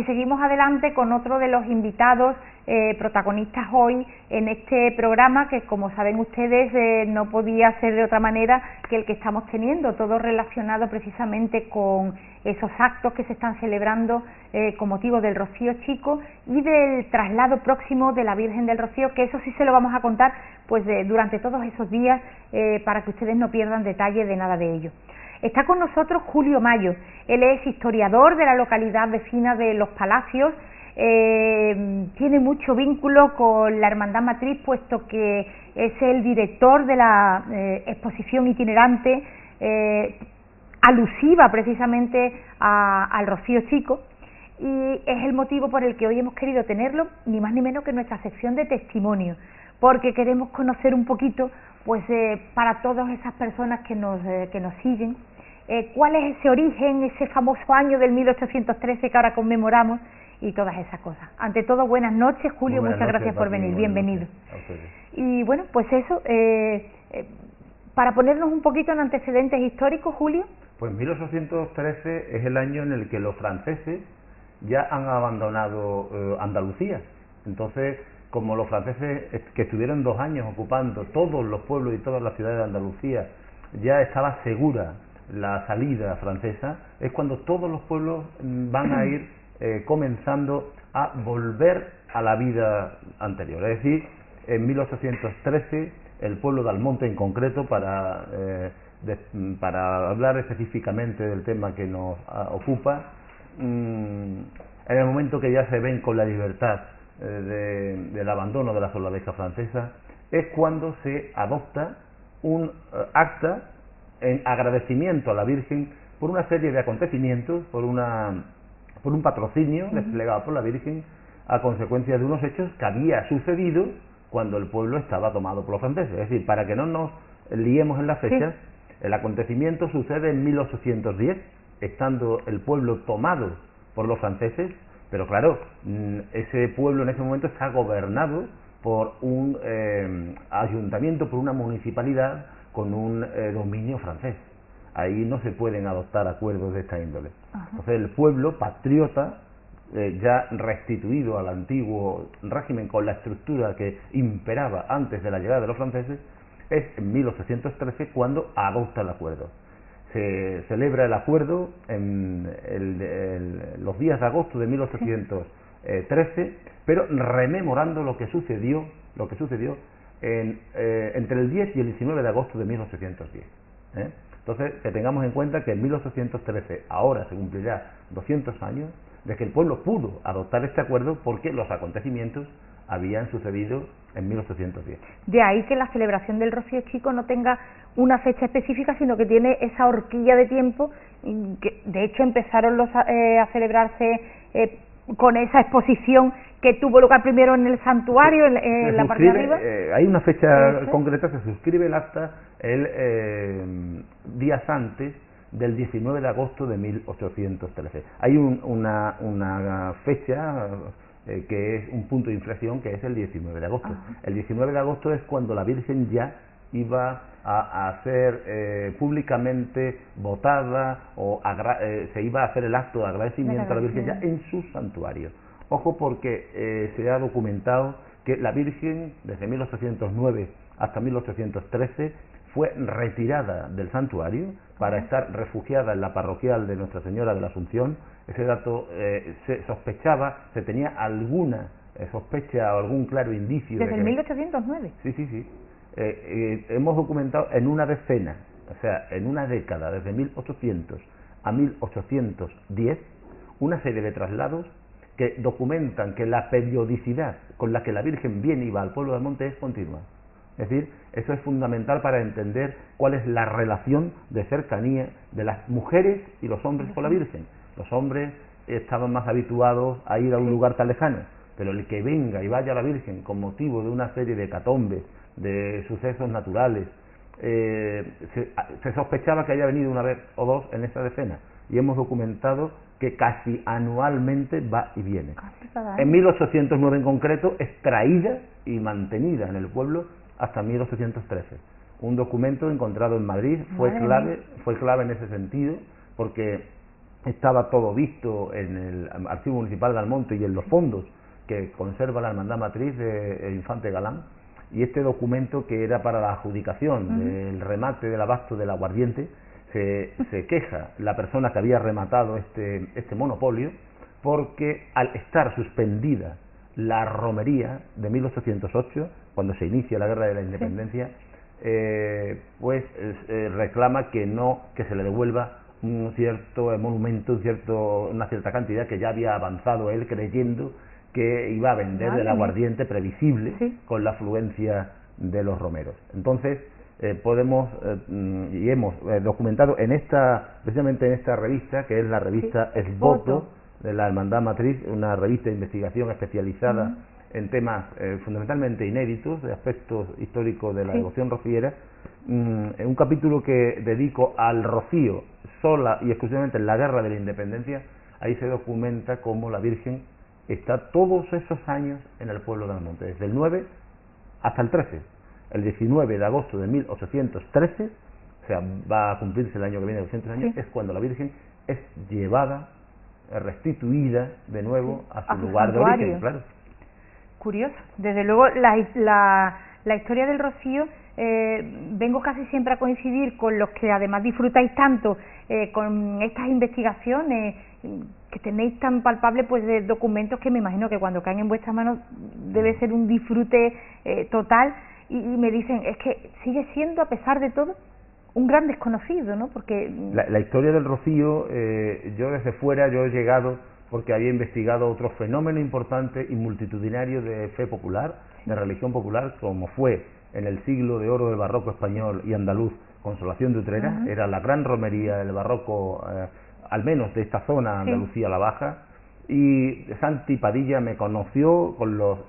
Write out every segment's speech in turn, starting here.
Y seguimos adelante con otro de los invitados protagonistas hoy en este programa, que como saben ustedes no podía ser de otra manera que el que estamos teniendo, todo relacionado precisamente con esos actos que se están celebrando con motivo del Rocío Chico y del traslado próximo de la Virgen del Rocío, que eso sí se lo vamos a contar pues durante todos esos días para que ustedes no pierdan detalle de nada de ello. Está con nosotros Julio Mayo. Él es historiador de la localidad vecina de Los Palacios, tiene mucho vínculo con la Hermandad Matriz, puesto que es el director de la exposición itinerante alusiva precisamente al Rocío Chico, y es el motivo por el que hoy hemos querido tenerlo, ni más ni menos que en nuestra sección de testimonio, porque queremos conocer un poquito, pues para todas esas personas que nos siguen, cuál es ese origen, ese famoso año del 1813 que ahora conmemoramos y todas esas cosas. Ante todo, buenas noches, Julio, muchas gracias por venir, bienvenido. Y bueno, pues eso, para ponernos un poquito en antecedentes históricos, Julio. Pues 1813 es el año en el que los franceses ya han abandonado Andalucía. Entonces, como los franceses que estuvieron 2 años ocupando todos los pueblos y todas las ciudades de Andalucía, ya estaba segura la salida francesa, es cuando todos los pueblos van a ir comenzando a volver a la vida anterior. Es decir, en 1813 el pueblo de Almonte en concreto, para hablar específicamente del tema que nos ocupa, en el momento que ya se ven con la libertad del abandono de la soldadesca francesa, es cuando se adopta un acta en agradecimiento a la Virgen por una serie de acontecimientos, por un patrocinio desplegado por la Virgen a consecuencia de unos hechos que había sucedido cuando el pueblo estaba tomado por los franceses. Es decir, para que no nos liemos en las fechas, el acontecimiento sucede en 1810, estando el pueblo tomado por los franceses, pero claro, ese pueblo en ese momento está gobernado por un ayuntamiento, por una municipalidad con un dominio francés. Ahí no se pueden adoptar acuerdos de esta índole. Entonces el pueblo patriota, ya restituido al antiguo régimen con la estructura que imperaba antes de la llegada de los franceses, es en 1813 cuando adopta el acuerdo. Se celebra el acuerdo en los días de agosto de 1813, pero rememorando lo que sucedió entre el 10 y el 19 de agosto de 1810. Entonces, que tengamos en cuenta que en 1813, ahora se cumplirá 200 años de que el pueblo pudo adoptar este acuerdo, porque los acontecimientos habían sucedido en 1810. De ahí que la celebración del Rocío Chico no tenga una fecha específica, sino que tiene esa horquilla de tiempo, que de hecho empezaron a celebrarse con esa exposición que tuvo lugar primero en el santuario, en la parte de arriba. Hay una fecha concreta, se suscribe el acta días antes del 19 de agosto de 1813. Hay una fecha que es un punto de inflexión, que es el 19 de agosto. El 19 de agosto es cuando la Virgen ya iba a ser públicamente votada, o se iba a hacer el acto de agradecimiento a la Virgen ya en su santuario. Ojo, porque se ha documentado que la Virgen desde 1809 hasta 1813 fue retirada del santuario para estar refugiada en la parroquial de Nuestra Señora de la Asunción. Ese dato se sospechaba, se tenía alguna sospecha o algún claro indicio. ¿Desde el 1809? Sí. Hemos documentado en una decena, o sea, en una década, desde 1800 a 1810, una serie de traslados que documentan que la periodicidad con la que la Virgen viene y va al pueblo de Almonte es continua. Es decir, eso es fundamental para entender cuál es la relación de cercanía de las mujeres y los hombres con la Virgen. Los hombres estaban más habituados a ir a un lugar tan lejano, pero el que venga y vaya a la Virgen con motivo de una serie de hecatombes, de sucesos naturales, se sospechaba que haya venido una vez o dos en esta decena, y hemos documentado que casi anualmente va y viene. En 1809 en concreto es traída y mantenida en el pueblo hasta 1813. Un documento encontrado en Madrid fue clave en ese sentido, porque estaba todo visto en el Archivo Municipal de Almonte y en los fondos que conserva la Hermandad Matriz de Infante Galán, y este documento, que era para la adjudicación del remate del abasto del aguardiente, se queja la persona que había rematado este monopolio, porque al estar suspendida la romería de 1808, cuando se inicia la Guerra de la Independencia, reclama que se le devuelva un cierto monumento, una cierta cantidad que ya había avanzado él, creyendo que iba a vender del aguardiente previsible con la afluencia de los romeros. Entonces podemos y hemos documentado precisamente en esta revista, que es la revista Esboto de la Hermandad Matriz, una revista de investigación especializada en temas fundamentalmente inéditos, de aspectos históricos de la devoción rociera, en un capítulo que dedico al rocío sola y exclusivamente en la Guerra de la Independencia. Ahí se documenta cómo la Virgen está todos esos años en el pueblo de Almonte, desde el 9 hasta el 13. El 19 de agosto de 1813, o sea, va a cumplirse el año que viene, 200 años, es cuando la Virgen es llevada, restituida de nuevo a su lugar de origen, claro. Curioso. Desde luego, la historia del rocío, vengo casi siempre a coincidir con los que además disfrutáis tanto con estas investigaciones, que tenéis tan palpable, pues, de documentos que me imagino que cuando caen en vuestras manos debe ser un disfrute total, y me dicen, es que sigue siendo, a pesar de todo, un gran desconocido, ¿no? Porque la historia del rocío, yo desde fuera, yo he llegado porque había investigado otro fenómeno importante y multitudinario de fe popular, de religión popular, como fue en el siglo de oro del barroco español y andaluz, Consolación de Utrera. Era la gran romería del barroco, al menos de esta zona, Andalucía la Baja, y Santi Padilla me conoció con los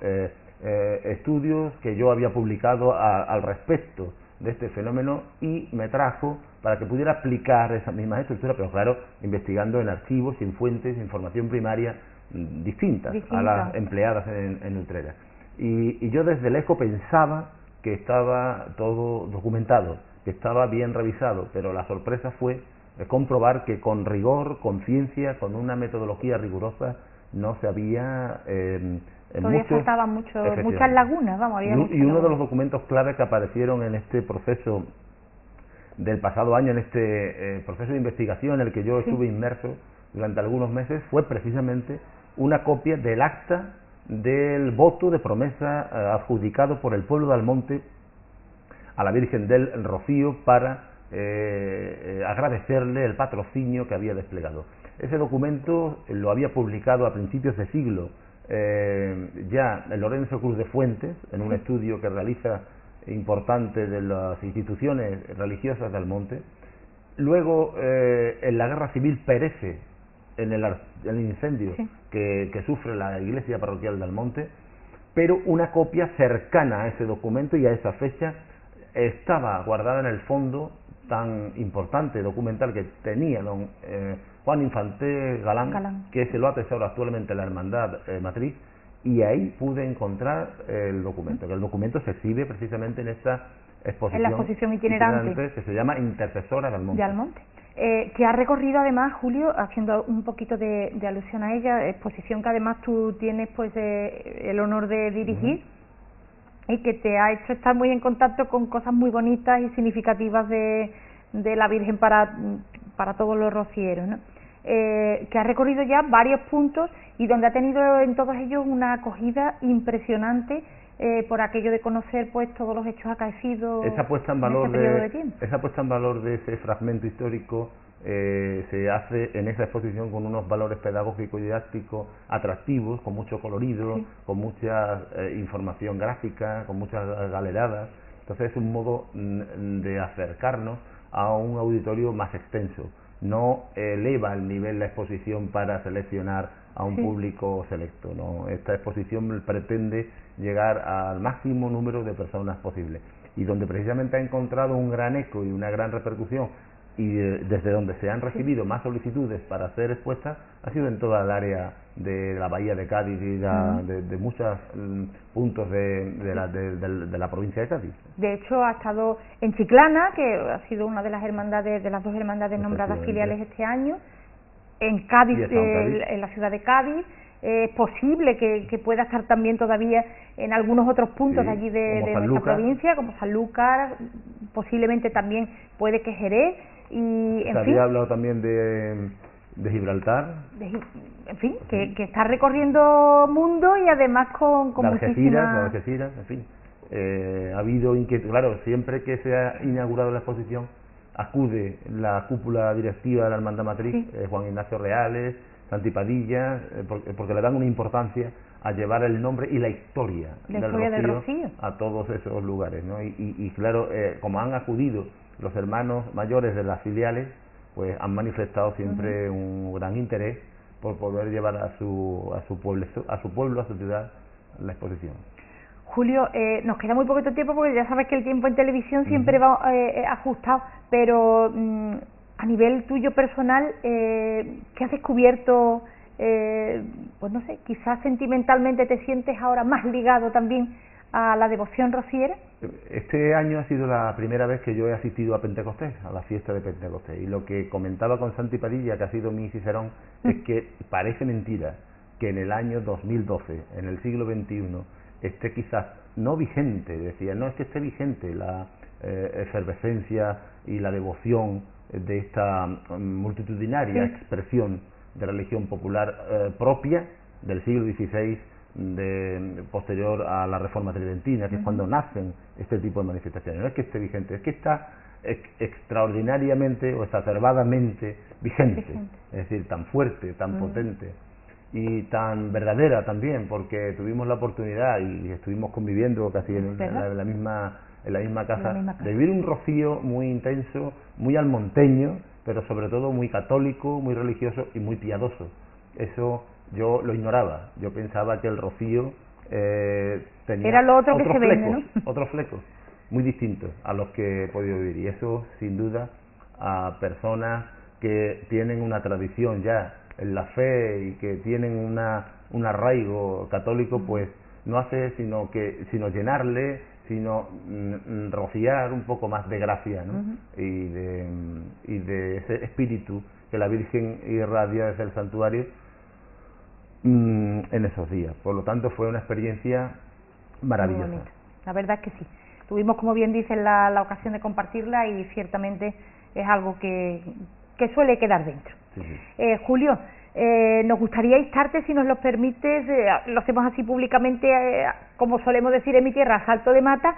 estudios que yo había publicado al respecto de este fenómeno, y me trajo para que pudiera aplicar esas mismas estructuras, pero claro, investigando en archivos, en fuentes, información primaria distintas a las empleadas en Utrera. Y yo desde lejos pensaba que estaba todo documentado, que estaba bien revisado, pero la sorpresa fue comprobar que con rigor, con ciencia, con una metodología rigurosa, no se había todavía faltaban muchas lagunas, vamos. Y uno de los documentos clave que aparecieron en este proceso del pasado año, en este proceso de investigación en el que yo estuve inmerso durante algunos meses, fue precisamente una copia del acta del voto de promesa adjudicado por el pueblo de Almonte a la Virgen del Rocío para agradecerle el patrocinio que había desplegado. Ese documento lo había publicado a principios de siglo ya Lorenzo Cruz de Fuentes, en un estudio que realiza importante de las instituciones religiosas de Almonte. Luego, en la Guerra Civil perece en el incendio que sufre la iglesia parroquial de Almonte, pero una copia cercana a ese documento y a esa fecha estaba guardada en el fondo tan importante documental que tenía don Juan Infante Galán, que se lo atesora actualmente la Hermandad Matriz, y ahí pude encontrar el documento, que el documento se exhibe precisamente en esta exposición, en la exposición itinerante que se llama Intercesora de Almonte. Que ha recorrido además, Julio, haciendo un poquito de alusión a ella, exposición que además tú tienes pues el honor de dirigir, y que te ha hecho estar muy en contacto con cosas muy bonitas y significativas de la Virgen para todos los rocieros, ¿no? Que ha recorrido ya varios puntos y donde ha tenido en todos ellos una acogida impresionante, por aquello de conocer pues todos los hechos acaecidos esa puesta en valor en ese periodo de tiempo. Esa puesta en valor de ese fragmento histórico se hace en esa exposición con unos valores pedagógicos y didácticos atractivos, con mucho colorido, con mucha información gráfica, con muchas galeradas. Entonces es un modo de acercarnos a un auditorio más extenso. No eleva el nivel la exposición para seleccionar a un público selecto, ¿no? Esta exposición pretende llegar al máximo número de personas posible, y donde precisamente ha encontrado un gran eco y una gran repercusión, y desde donde se han recibido más solicitudes para ser expuestas ha sido en toda el área de la bahía de Cádiz y de muchos puntos de la provincia de Cádiz. De hecho, ha estado en Chiclana, que ha sido una de las hermandades, de las dos hermandades nombradas filiales este año, en Cádiz, Y Cádiz. en la ciudad de Cádiz. Es posible que pueda estar también todavía en algunos otros puntos Sí, de allí de nuestra Sanlúcar. provincia, como Sanlúcar, posiblemente también puede que Jerez, y Se en fin, había hablado también de Gibraltar, en fin, que está recorriendo mundo y además con de muchísima... Algeciras, en fin. Ha habido inquietud, claro, siempre que se ha inaugurado la exposición, acude la cúpula directiva de la Hermandad Matriz, Sí. Juan Ignacio Reales, Santi Padilla, porque le dan una importancia a llevar el nombre y la historia, del Rocío a todos esos lugares, ¿no? Y claro, como han acudido los hermanos mayores de las filiales, pues han manifestado siempre un gran interés por poder llevar a su pueblo, a su ciudad, la exposición. Julio, nos queda muy poquito tiempo porque ya sabes que el tiempo en televisión siempre va ajustado, pero a nivel tuyo personal, ¿qué has descubierto? Pues no sé, quizás sentimentalmente te sientes ahora más ligado también a la devoción rociera. Este año ha sido la primera vez que yo he asistido a Pentecostés, a la fiesta de Pentecostés, y lo que comentaba con Santi Padilla, que ha sido mi cicerón, es que parece mentira que en el año 2012, en el siglo XXI, esté quizás no vigente, decía, no es que esté vigente la efervescencia y la devoción de esta multitudinaria expresión de religión popular propia del siglo XVI, posterior a la Reforma Tridentina, que es cuando nacen este tipo de manifestaciones. No es que esté vigente, es que está extraordinariamente o exacerbadamente vigente, es decir, tan fuerte, tan potente y tan verdadera también, porque tuvimos la oportunidad y estuvimos conviviendo casi en la misma casa, de vivir un rocío muy intenso, muy almonteño, pero sobre todo muy católico, muy religioso y muy piadoso. Eso yo lo ignoraba. Yo pensaba que el rocío tenía era lo otro otros que se flecos, vende, ¿no? otros flecos muy distintos a los que he podido vivir, y eso sin duda a personas que tienen una tradición ya en la fe y que tienen un arraigo católico, pues no hace sino llenarle, sino rociar un poco más de gracia, ¿no? y de ese espíritu que la Virgen irradia desde el santuario en esos días. Por lo tanto, fue una experiencia maravillosa. La verdad es que sí. Tuvimos, como bien dices, la ocasión de compartirla y ciertamente es algo que suele quedar dentro. Sí. Julio, nos gustaría instarte, si nos lo permites, lo hacemos así públicamente, como solemos decir en mi tierra, a salto de mata,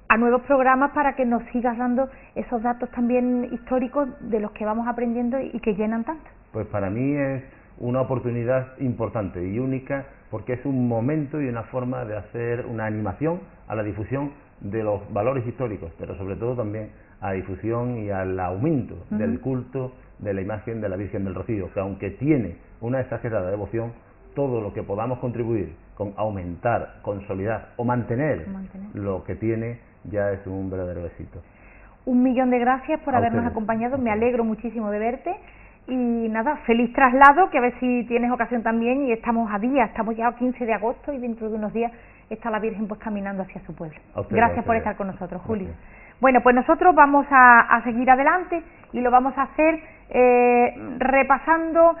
a nuevos programas para que nos sigas dando esos datos también históricos de los que vamos aprendiendo y que llenan tanto. Pues para mí es una oportunidad importante y única, porque es un momento y una forma de hacer una animación a la difusión de los valores históricos, pero sobre todo también a la difusión y al aumento del culto de la imagen de la Virgen del Rocío, que aunque tiene una exagerada devoción, todo lo que podamos contribuir con aumentar, consolidar o mantener lo que tiene ya es un verdadero éxito. 1.000.000 de gracias por habernos acompañado, me alegro muchísimo de verte. Y nada, feliz traslado, que a ver si tienes ocasión también, y estamos a día, estamos ya a 15 de agosto y dentro de unos días está la Virgen pues caminando hacia su pueblo. Gracias por estar con nosotros, Julio. Bueno, pues nosotros vamos a seguir adelante y lo vamos a hacer repasando,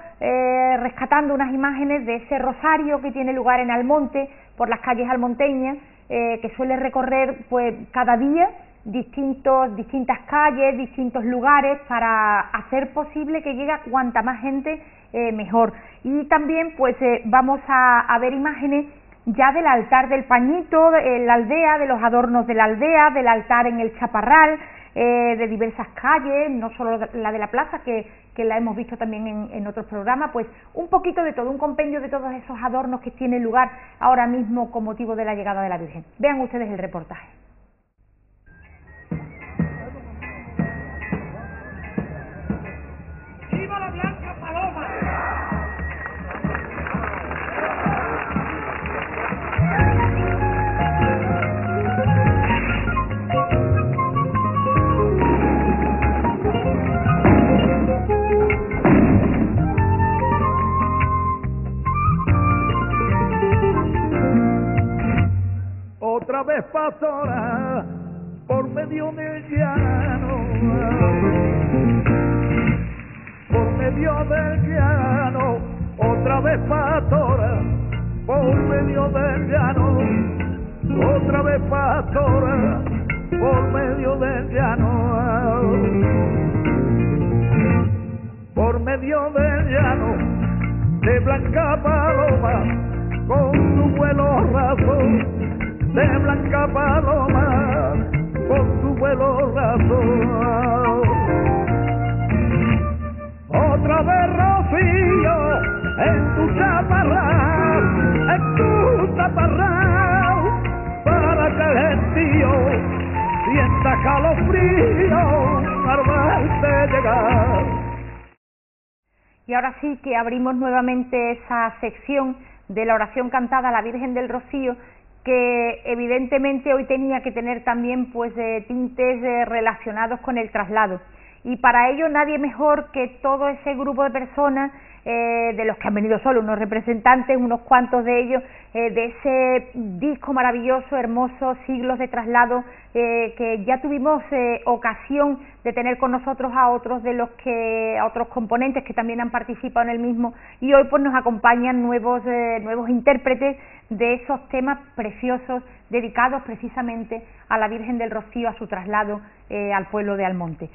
rescatando unas imágenes de ese rosario que tiene lugar en Almonte, por las calles almonteñas, que suele recorrer pues cada día distintas calles, distintos lugares, para hacer posible que llegue a cuanta más gente mejor. Y también pues vamos a ver imágenes ya del altar del Pañito, en la aldea, de los adornos de la aldea, del altar en el Chaparral, de diversas calles, no solo la de la plaza, que la hemos visto también en otros programas, pues un poquito de todo, un compendio de todos esos adornos que tienen lugar ahora mismo con motivo de la llegada de la Virgen. Vean ustedes el reportaje. ¡Viva la Blanca Paloma! Otra vez pasará por medio del llano, por medio del llano. vez pastora por medio del llano, otra vez pastora por medio del llano, por medio del llano de blanca paloma con su vuelo raso, de blanca paloma con su vuelo raso. Otra vez Rocío en tu chaparral, para que el gentío sienta calofrío al verte llegar. Y ahora sí que abrimos nuevamente esa sección de la oración cantada a la Virgen del Rocío, que evidentemente hoy tenía que tener también pues tintes relacionados con el traslado. Y para ello nadie mejor que todo ese grupo de personas, de los que han venido solo unos representantes, unos cuantos de ellos, de ese disco maravilloso, hermoso, Siglos de Traslado, que ya tuvimos ocasión de tener con nosotros a otros a otros componentes que también han participado en el mismo, y hoy pues nos acompañan nuevos intérpretes de esos temas preciosos dedicados precisamente a la Virgen del Rocío, a su traslado al pueblo de Almonte.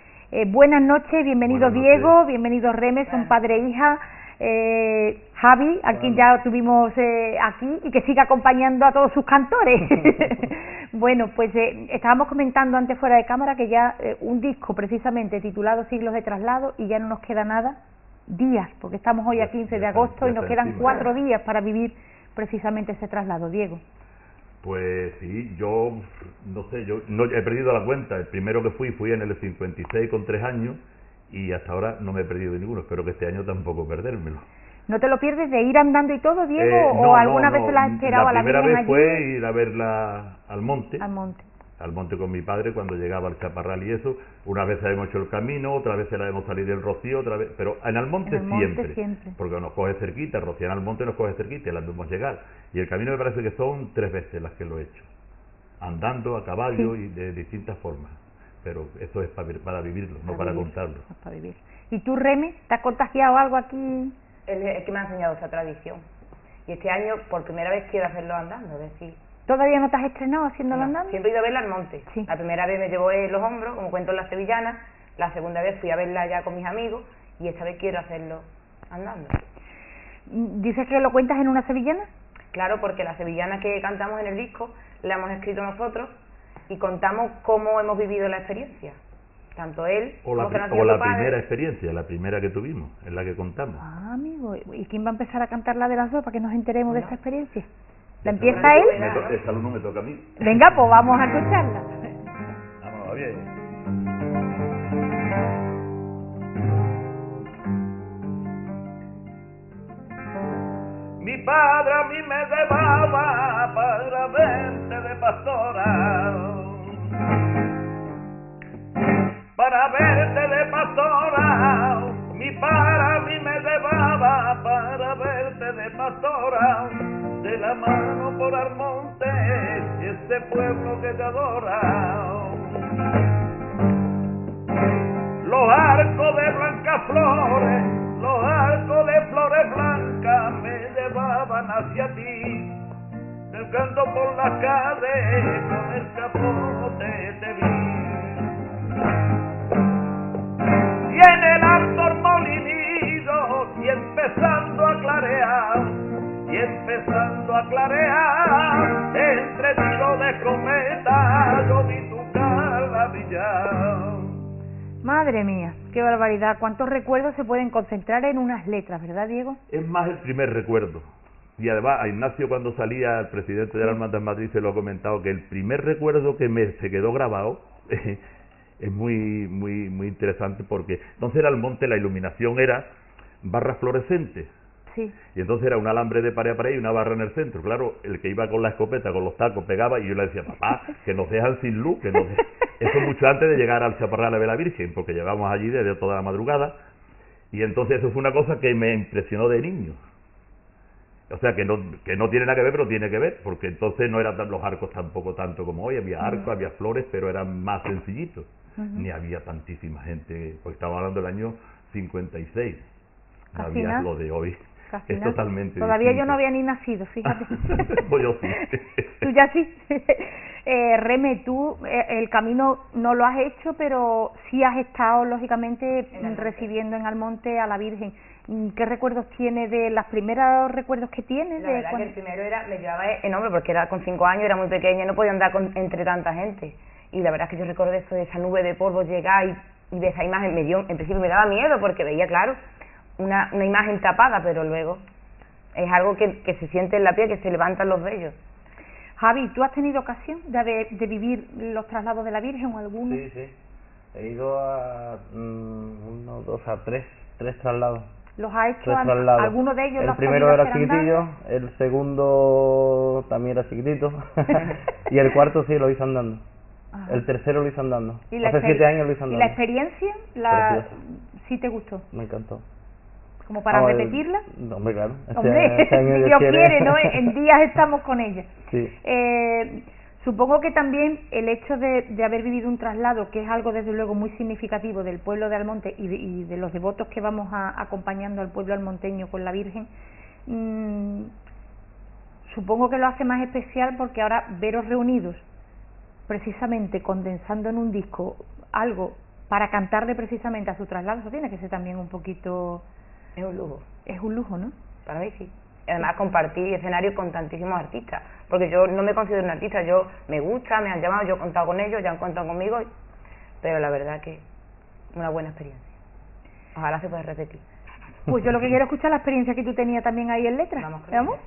Buenas noches, bienvenido Diego, bienvenido Reme, son padre e hija, Javi, a quien ya tuvimos aquí y que sigue acompañando a todos sus cantores. Bueno, pues estábamos comentando antes fuera de cámara que ya un disco precisamente titulado Siglos de Traslado, y ya no nos queda nada, días, porque estamos hoy a 15 de agosto y nos quedan 4 días para vivir precisamente ese traslado. Diego. Pues sí, yo no sé, yo no he perdido la cuenta. El primero que fui en el 56 con 3 años y hasta ahora no me he perdido ninguno. Espero que este año tampoco perdérmelo. ¿No te lo pierdes de ir andando y todo, Diego? ¿O alguna vez te la has esperado a la Virgen allí? La primera vez fue ir a verla al monte. Al monte con mi padre cuando llegaba al Chaparral y eso. Una vez hemos hecho el camino, otra vez la hemos salido del Rocío, otra vez, pero en Almonte siempre, porque nos coge cerquita, Rocío en Almonte nos coge cerquita y la vemos llegar. Y el camino me parece que son 3 veces las que lo he hecho, andando a caballo y de distintas formas, pero eso es para vivirlo, no para contarlo. Para vivir. ¿Y tú, Reme, te has contagiado algo aquí? Él es el que me ha enseñado esa tradición, y este año por primera vez quiero hacerlo andando, es decir, ¿todavía no te has estrenado haciéndolo andando? Siempre he ido a verla al monte. Sí. La primera vez me llevó en los hombros, como cuento en la sevillana. La segunda vez fui a verla ya con mis amigos, y esta vez quiero hacerlo andando. ¿Dices que lo cuentas en una sevillana? Claro, porque la sevillana que cantamos en el disco la hemos escrito nosotros y contamos cómo hemos vivido la experiencia. Tanto él o la primera experiencia, la primera que tuvimos, es la que contamos. Ah, amigo, ¿y quién va a empezar a cantar la de las dos para que nos enteremos de esta experiencia? ¿La empieza él? Esa no me toca a mí. Venga, pues vamos a escucharla. Vámonos, bien. Mi padre a mí me llevaba para verte de pastora, para verte de pastora. Mi padre a mí me llevaba para verte de pastora, de la mano por Almonte, ese pueblo que te adora. Los arcos de blancas flores, los arcos de flores blancas me llevaban hacia ti. Del canto por las calles, con el capote te vi. Y en el alto molinillo, y empezando a clarear, entre tiros de cometa, yo vi tu cara brillar. Madre mía, qué barbaridad, cuántos recuerdos se pueden concentrar en unas letras, ¿verdad, Diego? Es más el primer recuerdo. Y además a Ignacio, cuando salía el presidente de la Hermandad de Madrid, se lo ha comentado, que el primer recuerdo que se quedó grabado es muy interesante, porque entonces era el monte, la iluminación era barras fluorescentes. Sí. Y entonces era un alambre de pared a pared y una barra en el centro. Claro, el que iba con la escopeta, con los tacos, pegaba, y yo le decía, papá, que nos dejan sin luz, que nos dejan. Eso mucho antes de llegar al Chaparral a ver a la Virgen, porque llegábamos allí desde toda la madrugada, y entonces eso fue una cosa que me impresionó de niño. O sea, que no tiene nada que ver, pero tiene que ver, porque entonces no eran los arcos tampoco tanto como hoy, había arcos, había flores, pero eran más sencillitos, ni había tantísima gente, porque estaba hablando del año 56, no había lo de hoy. fascinante. Es totalmente Todavía distinto. yo no había ni nacido, fíjate. Pues yo sí. Tú ya sí. Reme, tú el camino no lo has hecho, pero sí has estado, lógicamente, recibiendo en Almonte a la Virgen. ¿Qué recuerdos tienes de los primeros recuerdos que tienes? La verdad que el primero era, me llevaba en hombre, porque era con 5 años, era muy pequeña, no podía andar entre tanta gente. Y la verdad es que yo recuerdo eso de esa nube de polvo llegar y de esa imagen, en principio me daba miedo, porque veía, claro, una imagen tapada, pero luego es algo que se siente en la piel, que se levantan los vellos. Javi, ¿tú has tenido ocasión de vivir los traslados de la Virgen o alguno? Sí, sí. He ido a uno, dos, a tres traslados. ¿Los ha hecho Tres traslados. alguno de ellos? El los has primero podido era hacer chiquitillo, andando? el segundo también era chiquitito y el cuarto sí lo hice andando. Ajá. El tercero lo hice andando. ¿Y la Hace 7 años lo hice ¿Y andando. la experiencia? Preciosa. ¿Sí te gustó? Me encantó. ¿Como para Vamos, repetirla? No, hombre, claro. Hombre, este año si Dios Dios quiere. quiere, ¿no? En días estamos con ella. Sí. Supongo que también el hecho de haber vivido un traslado, que es algo desde luego muy significativo del pueblo de Almonte y de los devotos que vamos acompañando al pueblo almonteño con la Virgen, supongo que lo hace más especial porque ahora veros reunidos, precisamente condensando en un disco algo para cantarle precisamente a su traslado, eso tiene que ser también un poquito... Es un lujo. Es un lujo, ¿no? Para mí sí. Además compartir escenario con tantísimos artistas, porque yo no me considero un artista, yo me gusta, me han llamado, yo he contado con ellos, ya han contado conmigo, pero la verdad que una buena experiencia. Ojalá se pueda repetir. Pues yo lo que quiero es escuchar la experiencia que tú tenías también ahí en letras. Vamos con ¿Vamos?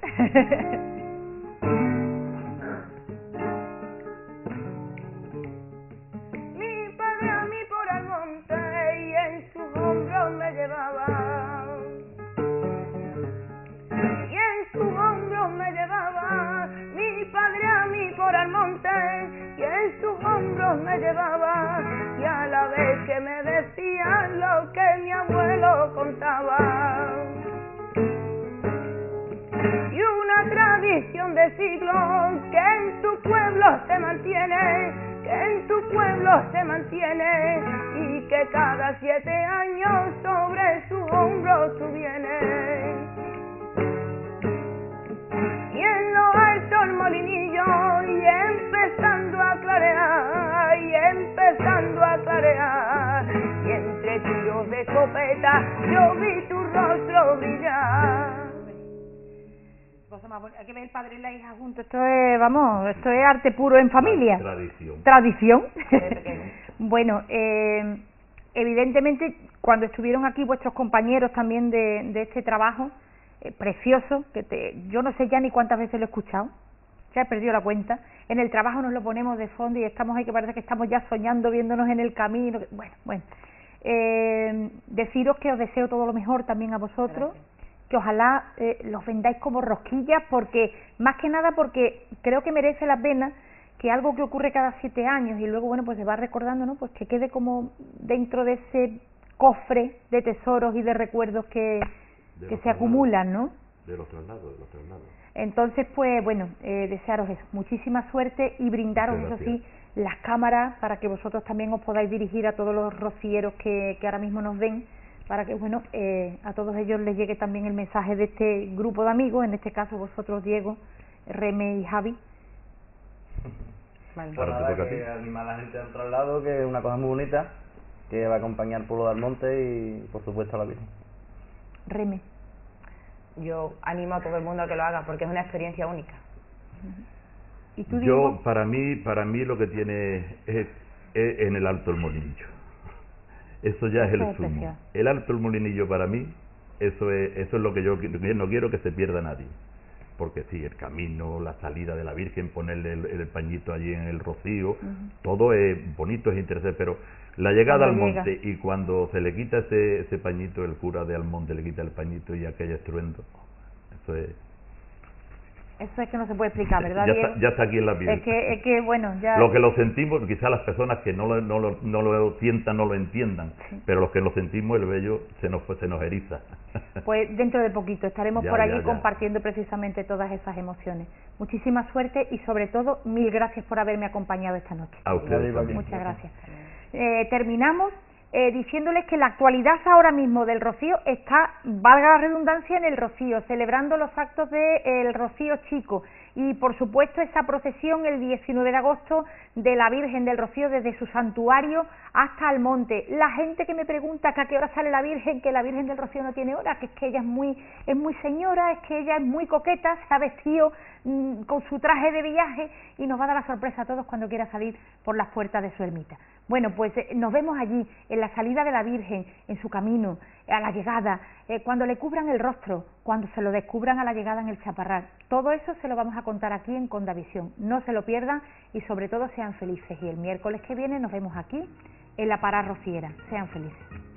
Mi padre a mí por el monte y en sus hombros me llevaba. Y en sus hombros me llevaba. Mi padre a mí por el monte y en sus hombros me llevaba. Y a la vez que me decía lo que mi abuelo contaba. Y una tradición de siglos que en tu pueblo se mantiene, que en tu pueblo se mantiene, y que cada 7 años sobre su hombro tú vienes. Y en lo alto el molinillo, y empezando a clarear, y empezando a clarear, y entre tiros de escopeta yo vi tu rostro brillar. Hay que ver el padre y la hija juntos, esto es, vamos, esto es arte puro en familia. Tradición. Tradición. Bueno, evidentemente cuando estuvieron aquí vuestros compañeros también de este trabajo precioso, yo no sé ya ni cuántas veces lo he escuchado, ya he perdido la cuenta, en el trabajo nos lo ponemos de fondo y estamos ahí que parece que estamos ya soñando, viéndonos en el camino, bueno, deciros que os deseo todo lo mejor también a vosotros. Gracias. Que ojalá los vendáis como rosquillas, porque más que nada porque creo que merece la pena que algo que ocurre cada 7 años y luego bueno pues se va recordando, ¿no? Pues que quede como dentro de ese cofre de tesoros y de recuerdos que se acumulan, ¿no? De los traslados. Entonces pues bueno, desearos eso, muchísima suerte y brindaros eso sí las cámaras para que vosotros también os podáis dirigir a todos los rocieros que ahora mismo nos ven, para que bueno a todos ellos les llegue también el mensaje de este grupo de amigos, en este caso vosotros Diego, Reme y Javi. Vale. Pues nada, que animar a la gente al traslado, que es una cosa muy bonita, que va a acompañar al pueblo de Almonte y por supuesto a la Virgen. Reme. Yo animo a todo el mundo a que lo haga porque es una experiencia única. ¿Y tú, Diego? Para mí lo que tiene es en el Alto el Molinillo. Eso ya es el sumo. El Alto el Molinillo para mí, eso es lo que yo no quiero que se pierda nadie. Porque sí, el camino, la salida de la Virgen, ponerle el pañito allí en el rocío, todo es bonito, es interesante, pero la llegada al monte y cuando se le quita ese pañito, el cura de Almonte le quita el pañito y aquel estruendo, eso es... Eso es que no se puede explicar, ¿verdad, Diego? Ya está aquí en la piel. Es que bueno, ya... Lo que lo sentimos, quizás las personas que no lo sientan, no lo entiendan, sí. Pero los que lo sentimos, el vello se nos eriza. Pues dentro de poquito estaremos por allí compartiendo precisamente todas esas emociones. Muchísima suerte y sobre todo, 1000 gracias por haberme acompañado esta noche. A ustedes también. Muchas gracias. Terminamos diciéndoles que la actualidad ahora mismo del Rocío está, valga la redundancia, en el Rocío, celebrando los actos del Rocío Chico y por supuesto esa procesión el 19 de agosto de la Virgen del Rocío desde su santuario hasta el monte. La gente que me pregunta que a qué hora sale la Virgen, que la Virgen del Rocío no tiene hora, que es que ella es muy señora, es que ella es muy coqueta, se ha vestido con su traje de viaje y nos va a dar la sorpresa a todos cuando quiera salir por las puertas de su ermita. Bueno, pues nos vemos allí, en la salida de la Virgen, en su camino, a la llegada, cuando le cubran el rostro, cuando se lo descubran a la llegada en el Chaparral. Todo eso se lo vamos a contar aquí en Condavisión. No se lo pierdan y sobre todo sean felices. Y el miércoles que viene nos vemos aquí en la Parada Rociera. Sean felices.